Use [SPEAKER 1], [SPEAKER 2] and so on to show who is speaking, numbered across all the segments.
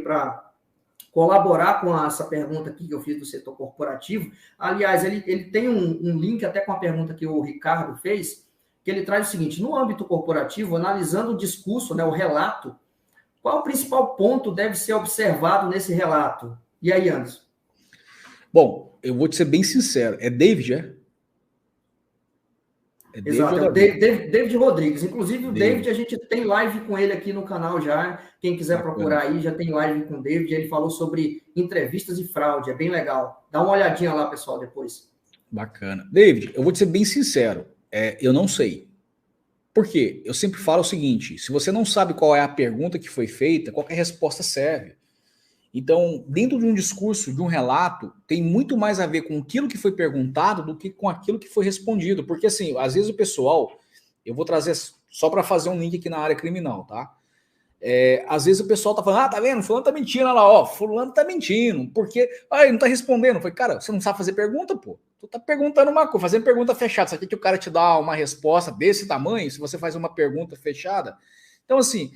[SPEAKER 1] para colaborar com essa pergunta aqui que eu fiz do setor corporativo. Aliás, ele tem um link até com a pergunta que o Ricardo fez, que ele traz o seguinte: no âmbito corporativo, analisando o discurso, né, o relato, qual o principal ponto deve ser observado nesse relato? E aí, Anderson?
[SPEAKER 2] Bom, eu vou te ser bem sincero. É David, é?
[SPEAKER 1] Exato, é o David Rodrigues. Inclusive, o David, a gente tem live com ele aqui no canal já. Quem quiser procurar aí, já tem live com o David. Ele falou sobre entrevistas e fraude. É bem legal. Dá uma olhadinha lá, pessoal, depois.
[SPEAKER 2] Bacana. David, eu vou te ser bem sincero. Eu não sei. Por quê? Eu sempre falo o seguinte: se você não sabe qual é a pergunta que foi feita, qualquer resposta serve. Então, dentro de um discurso, de um relato, tem muito mais a ver com aquilo que foi perguntado do que com aquilo que foi respondido. Porque, assim, às vezes o pessoal, eu vou trazer só para fazer um link aqui na área criminal, tá? Às vezes o pessoal tá falando, tá vendo? Fulano tá mentindo, olha lá, ó, fulano tá mentindo, porque, ele não tá respondendo. Eu falei, cara, você não sabe fazer pergunta, pô. Tu tá perguntando uma coisa, fazendo pergunta fechada. Você quer que o cara te dá uma resposta desse tamanho, se você faz uma pergunta fechada? Então, assim,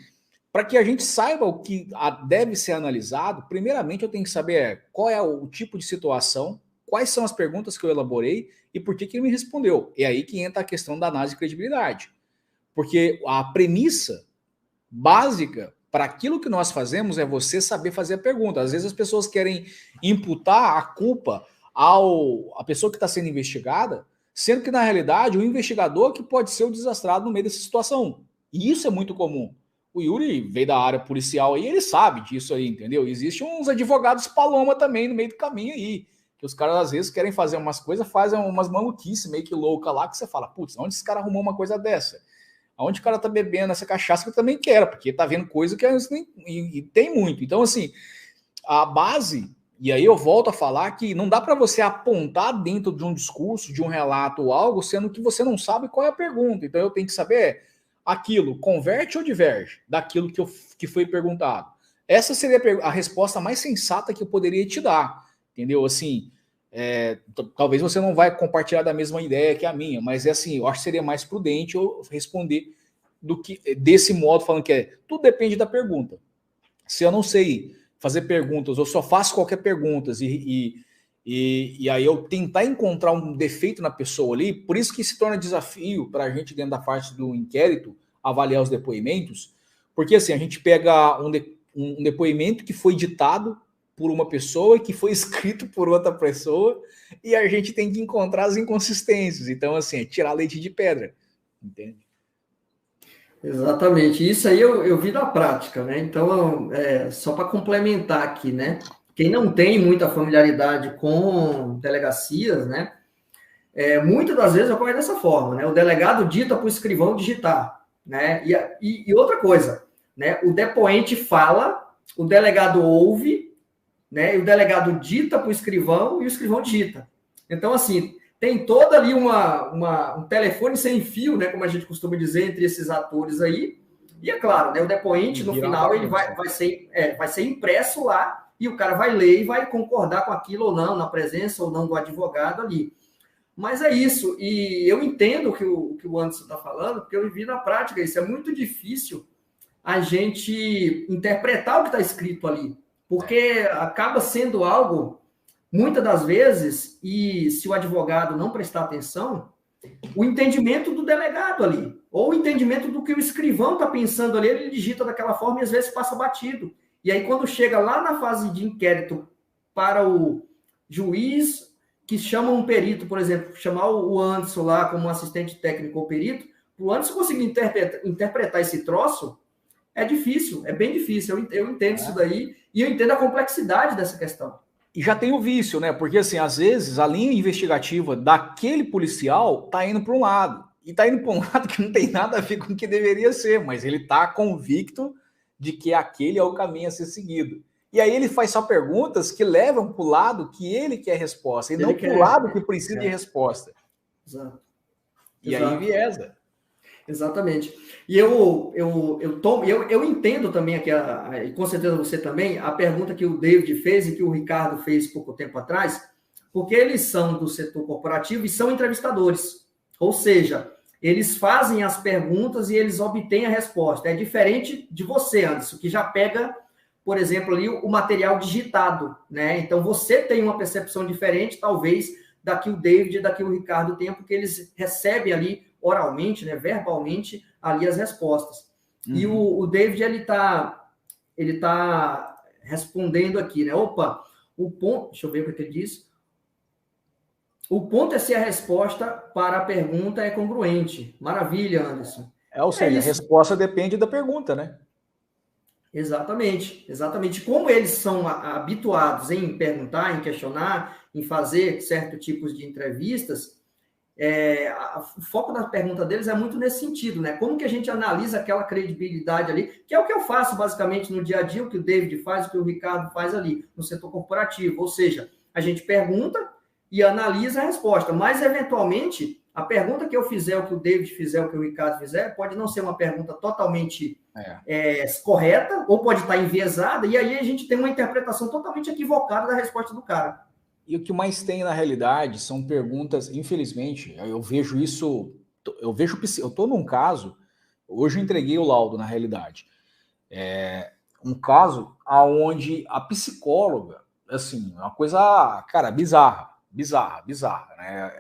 [SPEAKER 2] para que a gente saiba o que deve ser analisado, primeiramente eu tenho que saber qual é o tipo de situação, quais são as perguntas que eu elaborei e por que ele me respondeu. É aí que entra a questão da análise de credibilidade. Porque a premissa básica para aquilo que nós fazemos é você saber fazer a pergunta. Às vezes as pessoas querem imputar a culpa à pessoa que está sendo investigada, sendo que na realidade o investigador que pode ser o desastrado no meio dessa situação. E isso é muito comum. O Yuri veio da área policial aí, ele sabe disso aí, entendeu? Existem uns advogados paloma também no meio do caminho aí, que os caras às vezes querem fazer umas coisas, fazem umas maluquices meio que louca lá, que você fala, putz, onde esse cara arrumou uma coisa dessa? Aonde o cara tá bebendo essa cachaça que eu também quero, porque tá vendo coisa que e tem muito. Então, assim, a base, e aí eu volto a falar que não dá para você apontar dentro de um discurso, de um relato ou algo, sendo que você não sabe qual é a pergunta. Então eu tenho que saber aquilo converte ou diverge daquilo que foi perguntado. Essa seria a resposta mais sensata que eu poderia te dar, entendeu? Assim, talvez você não vai compartilhar da mesma ideia que a minha, mas assim, eu acho que seria mais prudente eu responder do que desse modo, falando que tudo depende da pergunta. Se eu não sei fazer perguntas, eu só faço qualquer pergunta e aí eu tentar encontrar um defeito na pessoa ali, por isso que se torna desafio para a gente dentro da parte do inquérito avaliar os depoimentos, porque assim, a gente pega um depoimento que foi ditado por uma pessoa e que foi escrito por outra pessoa e a gente tem que encontrar as inconsistências. Então, assim, tirar leite de pedra, entende?
[SPEAKER 1] Exatamente. Isso aí eu vi na prática, né? Então, só para complementar aqui, né? Quem não tem muita familiaridade com delegacias, né? Muitas das vezes ocorre dessa forma, né? O delegado dita para o escrivão digitar, né? E outra coisa, né? O depoente fala, o delegado ouve, né? E o delegado dita para o escrivão e o escrivão digita. Então, assim, tem toda ali um telefone sem fio, né? Como a gente costuma dizer, entre esses atores aí. E é claro, né? O depoente, no final, ele vai ser impresso lá e o cara vai ler e vai concordar com aquilo ou não, na presença ou não do advogado ali. Mas é isso, e eu entendo o que o Anderson está falando, porque eu vivi na prática isso. É muito difícil a gente interpretar o que está escrito ali, porque acaba sendo algo, muitas das vezes, e se o advogado não prestar atenção, o entendimento do delegado ali, ou o entendimento do que o escrivão está pensando ali, ele digita daquela forma e às vezes passa batido. E aí, quando chega lá na fase de inquérito para o juiz, que chama um perito, por exemplo, chamar o Anderson lá como assistente técnico ou perito, o Anderson conseguir interpretar esse troço, é difícil, é bem difícil. Eu entendo isso daí e eu entendo a complexidade dessa questão.
[SPEAKER 2] E já tem o vício, né? Porque, assim, às vezes a linha investigativa daquele policial tá indo para um lado. E tá indo para um lado que não tem nada a ver com o que deveria ser, mas ele tá convicto de que aquele é o caminho a ser seguido. E aí ele faz só perguntas que levam para o lado que ele quer resposta, e não para o lado que precisa de resposta.
[SPEAKER 1] Exato.
[SPEAKER 2] E aí enviesa.
[SPEAKER 1] Exatamente. E eu entendo também aqui, e com certeza você também, a pergunta que o David fez e que o Ricardo fez pouco tempo atrás, porque eles são do setor corporativo e são entrevistadores. Ou seja, eles fazem as perguntas e eles obtêm a resposta. É diferente de você, Anderson, que já pega por exemplo, ali o material digitado, né? Então, você tem uma percepção diferente, talvez, da que o David e da que o Ricardo têm, porque eles recebem ali oralmente, né, verbalmente, ali as respostas. E o David, ele tá respondendo aqui, né? Opa, o ponto... Deixa eu ver o que ele disse. O ponto é se a resposta para a pergunta é congruente. Maravilha, Anderson.
[SPEAKER 2] Ou seja, a resposta depende da pergunta, né?
[SPEAKER 1] Exatamente, exatamente. Como eles são habituados em perguntar, em questionar, em fazer certos tipos de entrevistas, o foco da pergunta deles é muito nesse sentido, né? Como que a gente analisa aquela credibilidade ali, que é o que eu faço basicamente no dia a dia, o que o David faz, o que o Ricardo faz ali no setor corporativo. Ou seja, a gente pergunta e analisa a resposta, mas eventualmente a pergunta que eu fizer, o que o David fizer, o que o Ricardo fizer, pode não ser uma pergunta totalmente correta, ou pode estar enviesada, e aí a gente tem uma interpretação totalmente equivocada da resposta do cara.
[SPEAKER 2] E o que mais tem na realidade são perguntas, infelizmente, eu vejo isso, eu estou num caso, hoje eu entreguei o laudo na realidade, um caso onde a psicóloga, assim, uma coisa, cara, bizarra, né?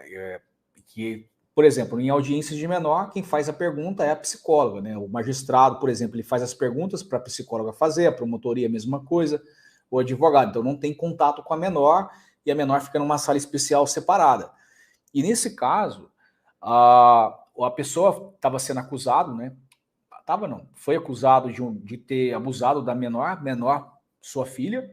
[SPEAKER 2] Que, por exemplo, em audiências de menor, quem faz a pergunta é a psicóloga, né? O magistrado, por exemplo, ele faz as perguntas para a psicóloga fazer, a promotoria a mesma coisa, o advogado, então não tem contato com a menor e a menor fica numa sala especial separada. E nesse caso, a pessoa estava sendo acusado, né? Foi acusado de ter abusado da menor, sua filha,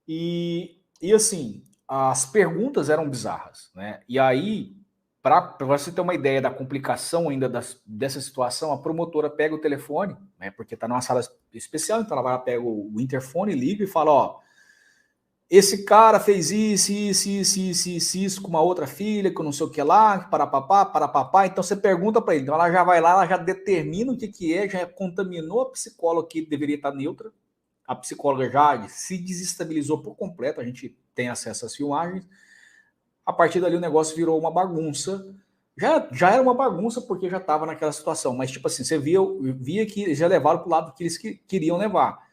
[SPEAKER 2] e assim, as perguntas eram bizarras, né? E aí, para você ter uma ideia da complicação ainda dessa situação, a promotora pega o telefone, né? Porque está numa sala especial, então ela pega o interfone, liga e fala, ó, esse cara fez isso com uma outra filha, com não sei o que lá, para papá. Então você pergunta para ele. Então ela já vai lá, ela já determina o que é, já contaminou a psicóloga que deveria estar neutra. A psicóloga já se desestabilizou por completo. A gente tem acesso às filmagens. A partir dali o negócio virou uma bagunça. Já era uma bagunça porque já estava naquela situação. Mas tipo assim, você via que eles já levaram para o lado que eles queriam levar.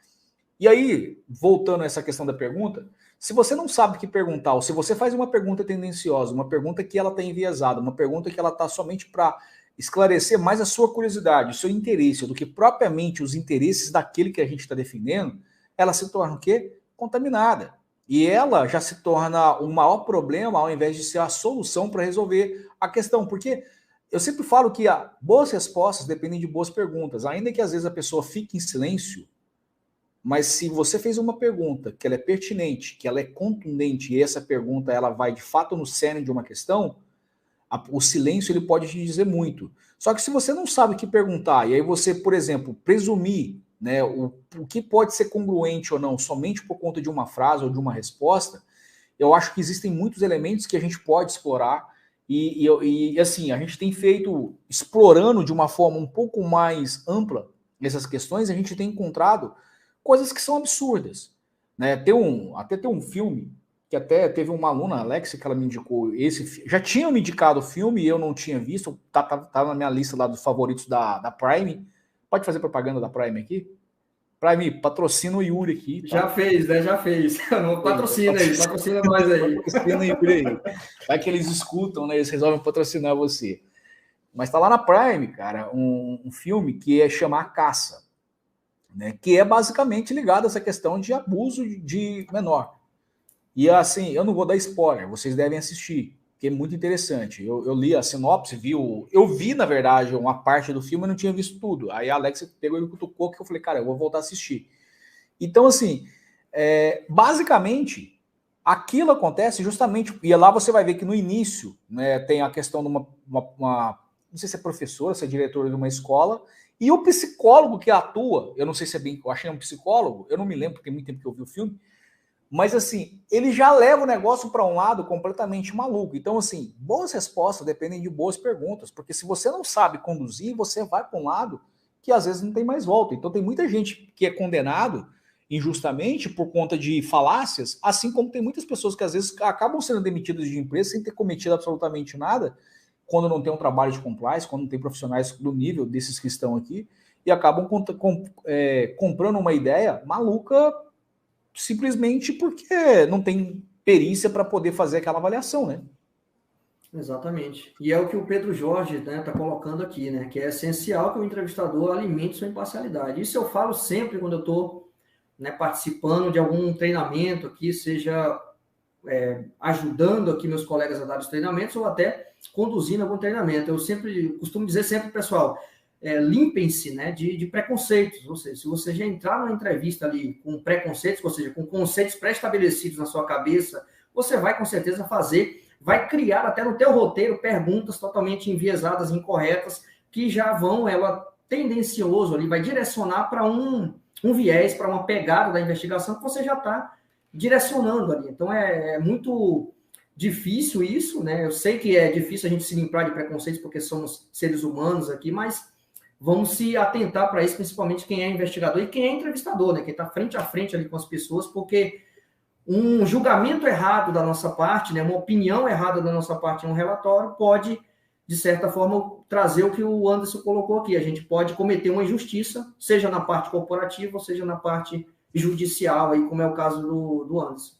[SPEAKER 2] E aí, voltando a essa questão da pergunta, se você não sabe o que perguntar, ou se você faz uma pergunta tendenciosa, uma pergunta que ela está enviesada, uma pergunta que ela está somente para esclarecer mais a sua curiosidade, o seu interesse, do que propriamente os interesses daquele que a gente está defendendo, ela se torna o quê? Contaminada. E ela já se torna o maior problema ao invés de ser a solução para resolver a questão. Porque eu sempre falo que boas respostas dependem de boas perguntas. Ainda que às vezes a pessoa fique em silêncio, mas se você fez uma pergunta que ela é pertinente, que ela é contundente, e essa pergunta ela vai de fato no cerne de uma questão, o silêncio ele pode te dizer muito. Só que se você não sabe o que perguntar, e aí você, por exemplo, presumir, né, o que pode ser congruente ou não, somente por conta de uma frase ou de uma resposta, eu acho que existem muitos elementos que a gente pode explorar, e assim, a gente tem feito, explorando de uma forma um pouco mais ampla essas questões, a gente tem encontrado coisas que são absurdas, né? Até tem um filme que até teve uma aluna, Alex, que ela me indicou já tinham me indicado o filme e eu não tinha visto, tá na minha lista lá dos favoritos da Prime. Pode fazer propaganda da Prime aqui? Prime, patrocina o Yuri aqui. Tá?
[SPEAKER 1] Já fez, né? Já fez. Patrocina aí, patrocina nós aí.
[SPEAKER 2] Patrocina o Yuri aí. Vai que eles escutam, né? Eles resolvem patrocinar você. Mas tá lá na Prime, cara, um filme que é chamar A Caça. Né, que é basicamente ligado a essa questão de abuso de menor. E assim, eu não vou dar spoiler, vocês devem assistir, que é muito interessante. Eu li a sinopse, eu vi, na verdade, uma parte do filme e não tinha visto tudo. Aí a Alexa pegou e me cutucou que eu falei, cara, eu vou voltar a assistir. Então, assim, basicamente, aquilo acontece justamente, e lá você vai ver que no início, né, tem a questão de uma não sei se é professora, se é diretora de uma escola, e o psicólogo que atua, eu não sei se é bem, eu achei um psicólogo, eu não me lembro, porque tem muito tempo que eu vi o filme, mas assim, ele já leva o negócio para um lado completamente maluco. Então, assim, boas respostas dependem de boas perguntas, porque se você não sabe conduzir, você vai para um lado que às vezes não tem mais volta. Então, tem muita gente que é condenado injustamente por conta de falácias, assim como tem muitas pessoas que às vezes acabam sendo demitidas de empresa sem ter cometido absolutamente nada, quando não tem um trabalho de compliance, quando não tem profissionais do nível desses que estão aqui, e acabam comprando uma ideia maluca simplesmente porque não tem perícia para poder fazer aquela avaliação, né?
[SPEAKER 1] Exatamente. E é o que o Pedro Jorge, né, está colocando aqui, né? Que é essencial que o entrevistador alimente sua imparcialidade. Isso eu falo sempre quando eu estou, né, participando de algum treinamento aqui, seja ajudando aqui meus colegas a dar os treinamentos ou até conduzindo algum treinamento. Eu sempre costumo dizer sempre, pessoal, limpem-se, né, de preconceitos. Ou seja, se você já entrar numa entrevista ali com preconceitos, ou seja, com conceitos pré-estabelecidos na sua cabeça, você vai com certeza vai criar até no teu roteiro perguntas totalmente enviesadas, incorretas, que já vão, tendencioso ali, vai direcionar para um viés, para uma pegada da investigação que você já está direcionando ali. Então, é muito difícil isso, né? Eu sei que é difícil a gente se limpar de preconceitos porque somos seres humanos aqui, mas vamos se atentar para isso, principalmente quem é investigador e quem é entrevistador, né? Quem está frente a frente ali com as pessoas, porque um julgamento errado da nossa parte, né? Uma opinião errada da nossa parte em um relatório pode, de certa forma, trazer o que o Anderson colocou aqui. A gente pode cometer uma injustiça, seja na parte corporativa, ou seja na parte judicial, aí, como é o caso do Anderson.